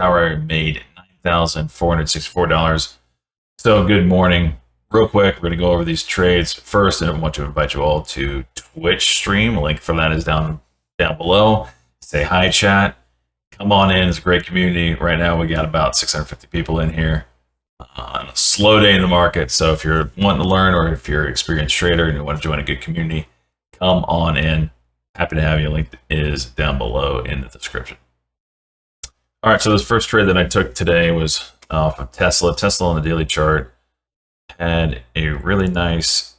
Power made $9,464. So good morning. Real quick, we're going to go over these trades first, and I want to invite you all to Twitch stream. A link for that is down below. Say hi, chat. Come on in. It's a great community. Right now, we got about 650 people in here on a slow day in the market. So if you're wanting to learn, or if you're an experienced trader and you want to join a good community, come on in. Happy to have you. Link is down below in the description. All right, so this first trade that I took today was off of Tesla. Tesla on the daily chart had a really nice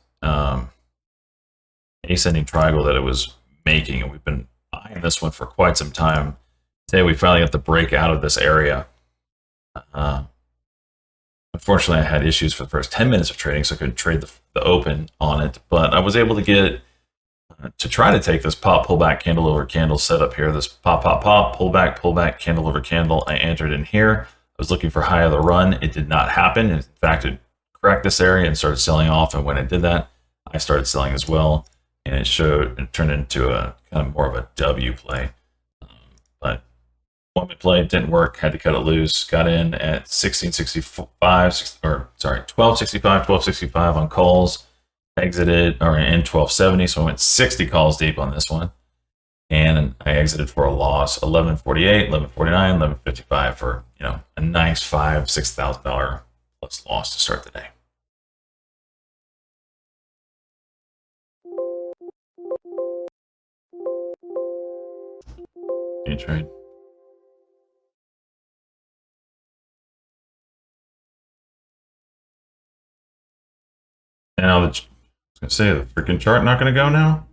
ascending triangle that it was making, and we've been eyeing this one for quite some time. Today we finally got the break out of this area. Unfortunately, I had issues for the first 10 minutes of trading, so I couldn't trade the open on it, but I was able to get to try to take this pop, pullback, candle over candle setup here. This pop, pop, pop, pullback, candle over candle. I entered in here. I was looking for high of the run. It did not happen. In fact, it cracked this area and started selling off. And when it did that, I started selling as well. And it turned into a kind of more of a W play. But 1 minute play didn't work. Had to cut it loose. Got in at 1265 on calls. Exited or in 1270, so I went 60 calls deep on this one, and I exited for a loss 1148, 1149, 1155 for a nice $5,000-$6,000 plus loss to start the day. Any trade? Now the I was gonna say, the freaking chart not gonna go now?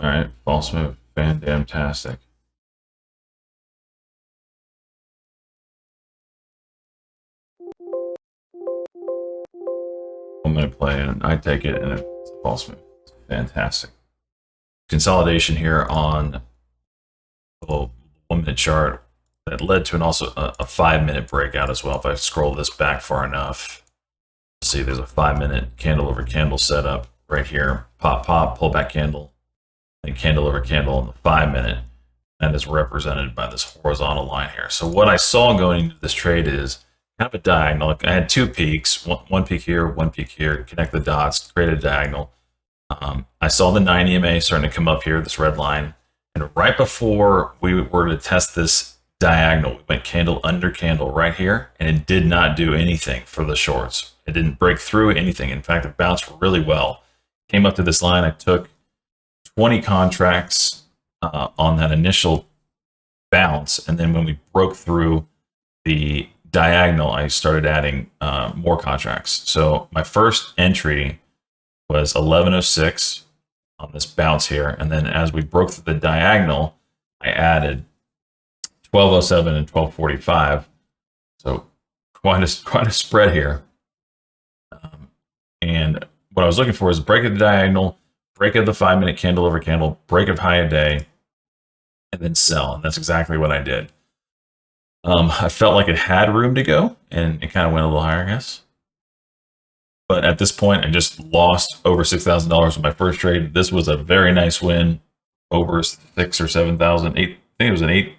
Alright, false move. Fan-damn-tastic. I'm gonna play it, and I take it, and it's a false move. It's fantastic. Consolidation here on the 1 minute chart that led to also a 5 minute breakout as well. If I scroll this back far enough, see there's a 5 minute candle over candle setup right here. Pop, pop, pullback candle, and candle over candle in the 5 minute. And is represented by this horizontal line here. So what I saw going into this trade is kind of a diagonal. I had two peaks, one peak here, one peak here, connect the dots, create a diagonal. I saw the 9 EMA starting to come up here, this red line. And right before we were to test this diagonal, we went candle under candle right here, and it did not do anything for the shorts. It didn't break through anything. In fact, it bounced really well. Came up to this line. I took 20 contracts on that initial bounce, and then when we broke through the diagonal, I started adding more contracts. So my first entry was 1106 on this bounce here, and then as we broke through the diagonal, I added 1207 and 1245. So quite a spread here. And what I was looking for is break of the diagonal, break of the 5 minute candle over candle, break of high a day, and then sell. And that's exactly what I did. I felt like it had room to go, and it kind of went a little higher, I guess. But at this point, I just lost over $6,000 with my first trade. This was a very nice win, over 6,000 or 7,000. I think it was an $8,000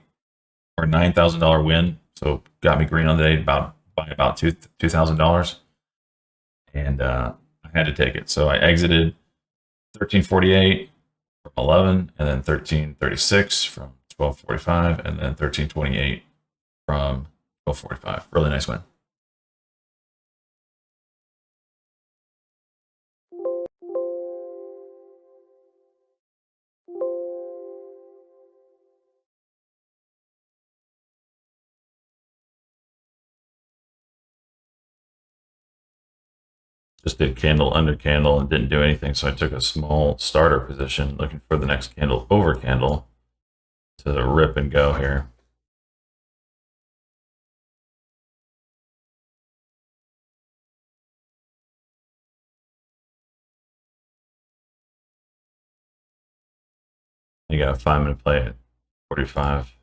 or $9,000 win. So got me green on the day by about $2,000, and I had to take it. So I exited 1348 from 11, and then 1336 from 1245, and then 1328 from 1245. Really nice win. Just did candle under candle and didn't do anything, so I took a small starter position looking for the next candle over candle to rip and go here. You got a 5 minute play at 45.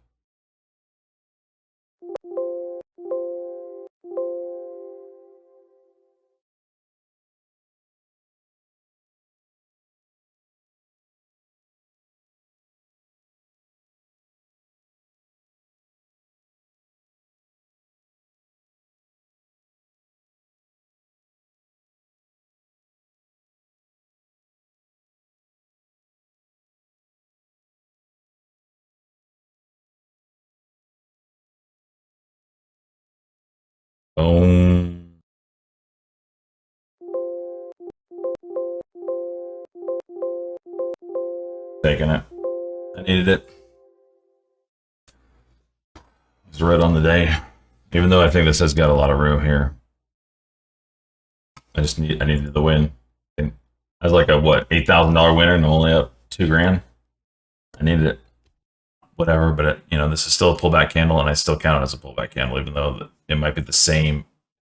Boom. Taking it. I needed it. It's right on the day. Even though I think this has got a lot of room here. I needed the win. And I was like a what, $8,000 winner and I'm only up $2,000. I needed it. Whatever, but this is still a pullback candle, and I still count it as a pullback candle, even though it might be the same.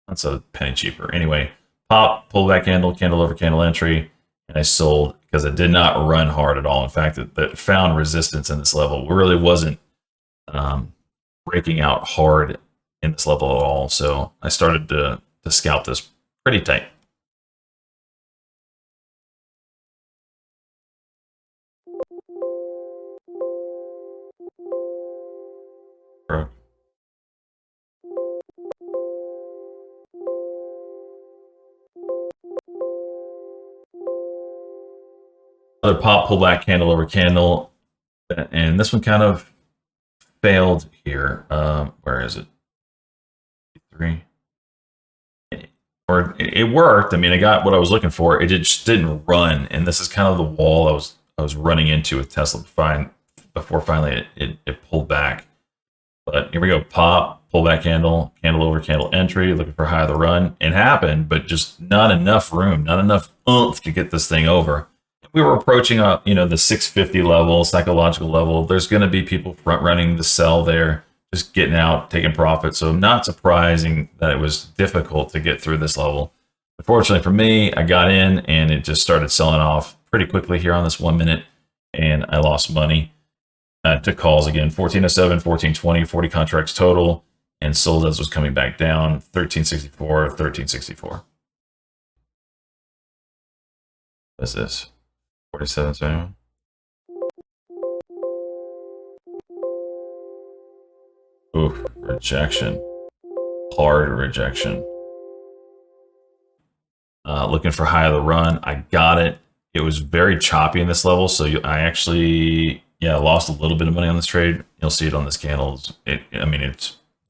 That's a penny cheaper. Anyway, pop, pullback candle, candle over candle entry, and I sold because it did not run hard at all. In fact, it found resistance in this level. It really wasn't breaking out hard in this level at all. So I started to scalp this pretty tight. Another pop, pullback, candle over candle, and this one kind of failed here. Where is it? 3. Or it worked. I mean, I got what I was looking for. It just didn't run, and this is kind of the wall I was running into with Tesla before finally it pulled back. But here we go. Pop, pullback candle, candle over candle entry, looking for high of the run. It happened, but just not enough room, not enough oomph to get this thing over. We were approaching the 650 level, psychological level. There's going to be people front running the sell there, just getting out, taking profit. So not surprising that it was difficult to get through this level. Unfortunately for me, I got in and it just started selling off pretty quickly here on this 1 minute, and I lost money. I took calls again, 1407, 1420, 40 contracts total, and sold as was coming back down, 1364, 1364. What's this? 47. Ooh, rejection. Hard rejection. Looking for high of the run. I got it. It was very choppy in this level, so I actually, lost a little bit of money on this trade. You'll see it on this candle. It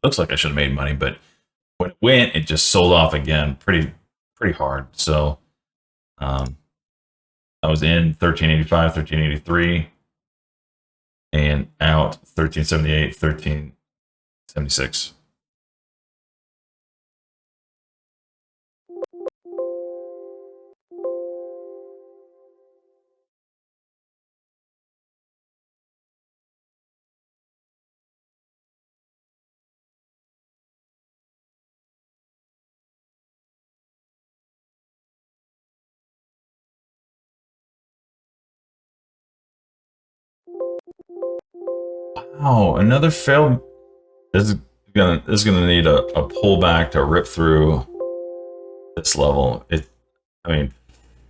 looks like I should have made money, but when it went, it just sold off again pretty hard. So I was in 1385, 1383, and out 1378, 1376. Wow, another failed. This is gonna need a pullback to rip through this level.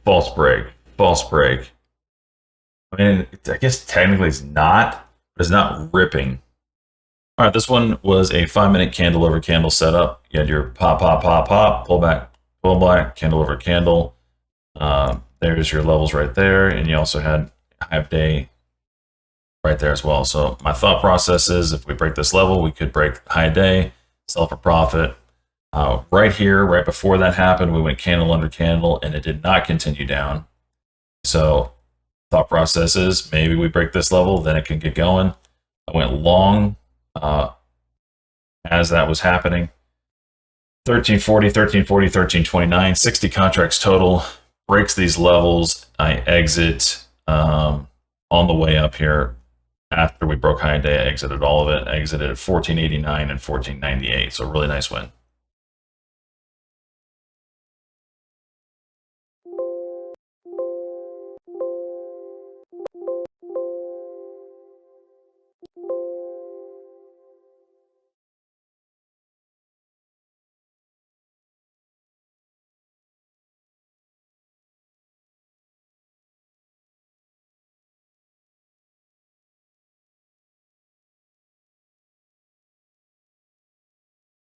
False break, false break. I guess technically it's not, but it's not ripping. All right, this one was a 5-minute candle over candle setup. You had your pop, pop, pop, pop, pullback, candle over candle. There's your levels right there, and you also had high of day right there as well. So my thought process is if we break this level, we could break high day, sell for profit. Right here, right before that happened, we went candle under candle, and it did not continue down. So thought process is maybe we break this level, then it can get going. I went long as that was happening. 1340, 1340, 1329, 60 contracts total. Breaks these levels. I exit on the way up here. After we broke high day, I exited all of it. I exited at 1489 and 1498. So really nice win.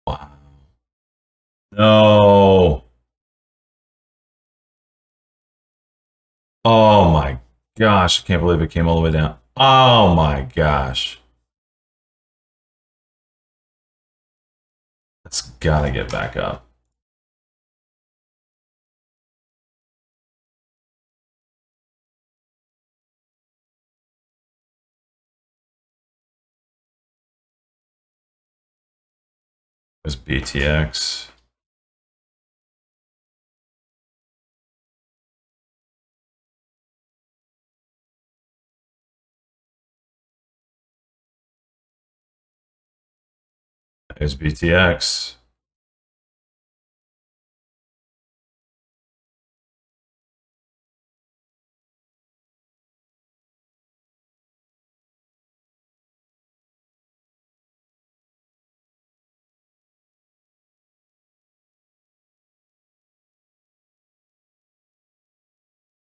Wow. No. Oh my gosh. I can't believe it came all the way down. Oh my gosh. Let's gotta get back up. There's BTX. There's BTX.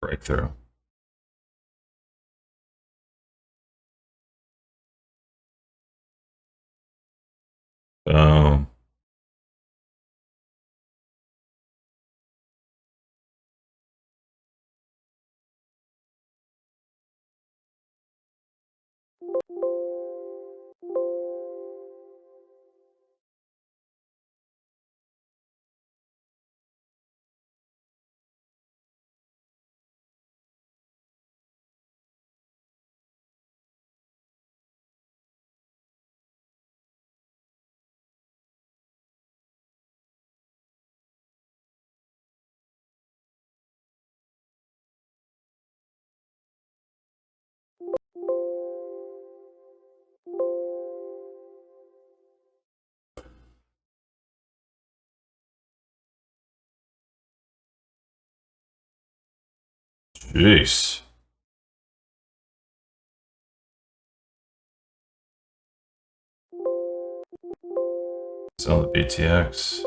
Breakthrough. Boom. Jeez. Sell the BTX.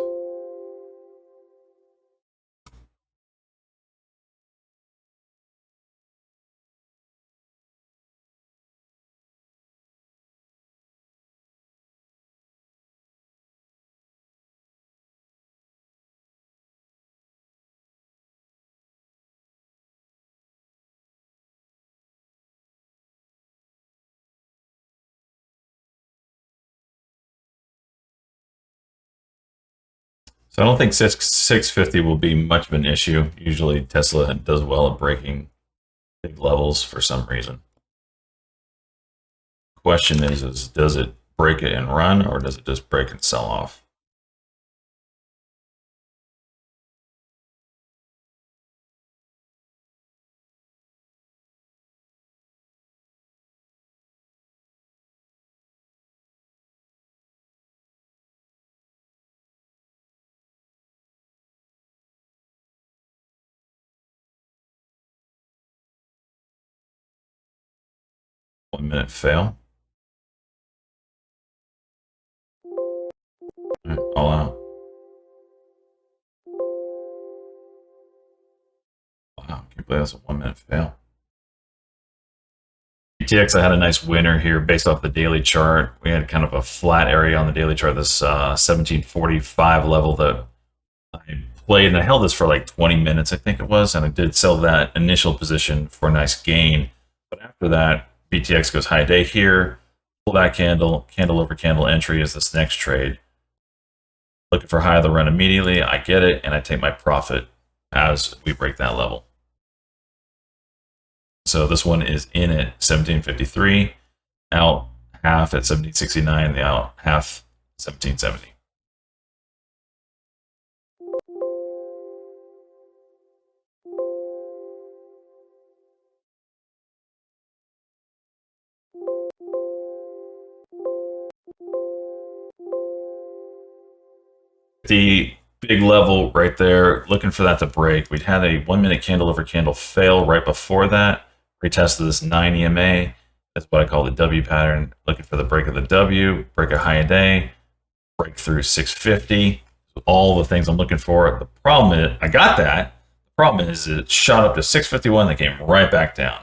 So I don't think 650 will be much of an issue. Usually Tesla does well at breaking big levels for some reason. Question is does it break it and run, or does it just break and sell off? One minute fail. All out. Wow, can't believe that's a 1 minute fail. BTX, I had a nice winner here based off the daily chart. We had kind of a flat area on the daily chart, this 1745 level that I played, and I held this for like 20 minutes, I think it was, and I did sell that initial position for a nice gain. But after that, BTX goes high day here, pull that candle, candle over candle entry is this next trade. Looking for high of the run immediately, I get it, and I take my profit as we break that level. So this one is in at 1753, out half at 1769, the out half 1770. The big level right there, looking for that to break. We'd had a 1 minute candle over candle fail right before that. Retested this 9 EMA. That's what I call the W pattern. Looking for the break of the W, break a high a day, break through 650. All the things I'm looking for. The problem is, I got that. The problem is it shot up to 651, that came right back down.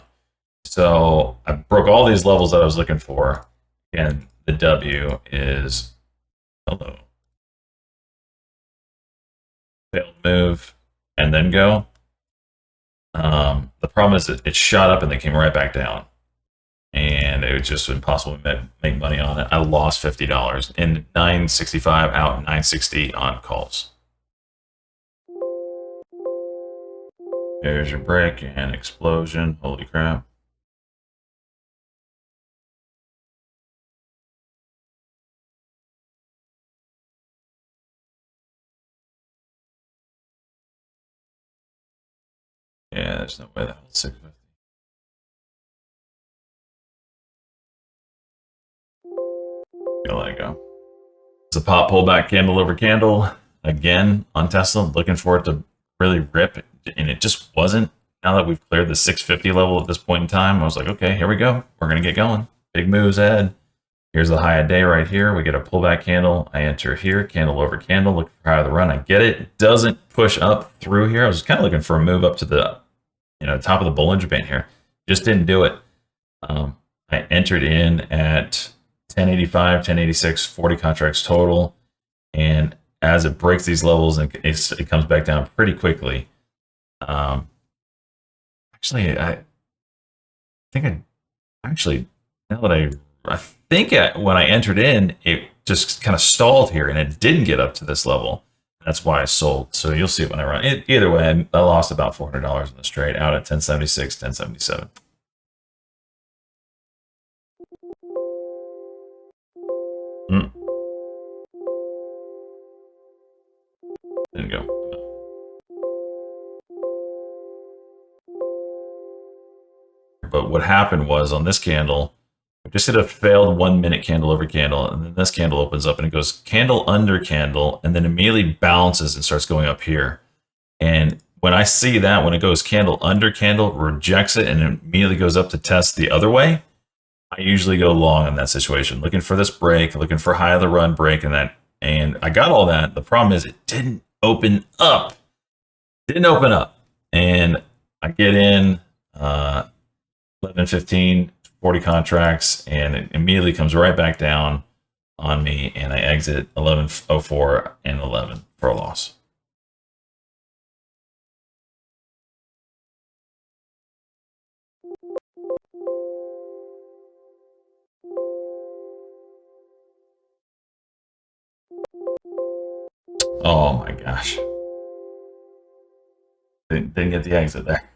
So I broke all these levels that I was looking for, and the W is, hello, failed move, and then go. The problem is it shot up and then came right back down. and it was just impossible to make money on it. I lost $50 in 965 out, 960 on calls. There's your break and explosion. Holy crap. Yeah, there's no way that holds 650. Gonna let it go. It's a pop pullback candle over candle again on Tesla. Looking for it to really rip, and it just wasn't. Now that we've cleared the 650 level at this point in time, I was like, okay, here we go. We're gonna get going. Big moves ahead. Here's the high of day right here. We get a pullback candle. I enter here, candle over candle, look for high of the run. I get it. It doesn't push up through here. I was kind of looking for a move up to the top of the Bollinger Band here. Just didn't do it. I entered in at 1085, 1086, 40 contracts total. And as it breaks these levels, and it comes back down pretty quickly. Actually, I think now that I think when I entered in, it just kind of stalled here and it didn't get up to this level. That's why I sold. So you'll see it when I run it. Either way, I lost about $400 in this trade out at 1076, 1077. Didn't go. But what happened was on this candle, we just hit a failed 1 minute candle over candle, and then this candle opens up and it goes candle under candle, and then immediately bounces and starts going up here. And when I see that, when it goes candle under candle, rejects it, and it immediately goes up to test the other way, I usually go long in that situation, looking for this break, looking for high of the run break, and I got all that. The problem is it didn't open up. And I get in 11:15, 40 contracts, and it immediately comes right back down on me, and I exit 11:04 and 11 for a loss. Oh my gosh. Didn't get the exit there.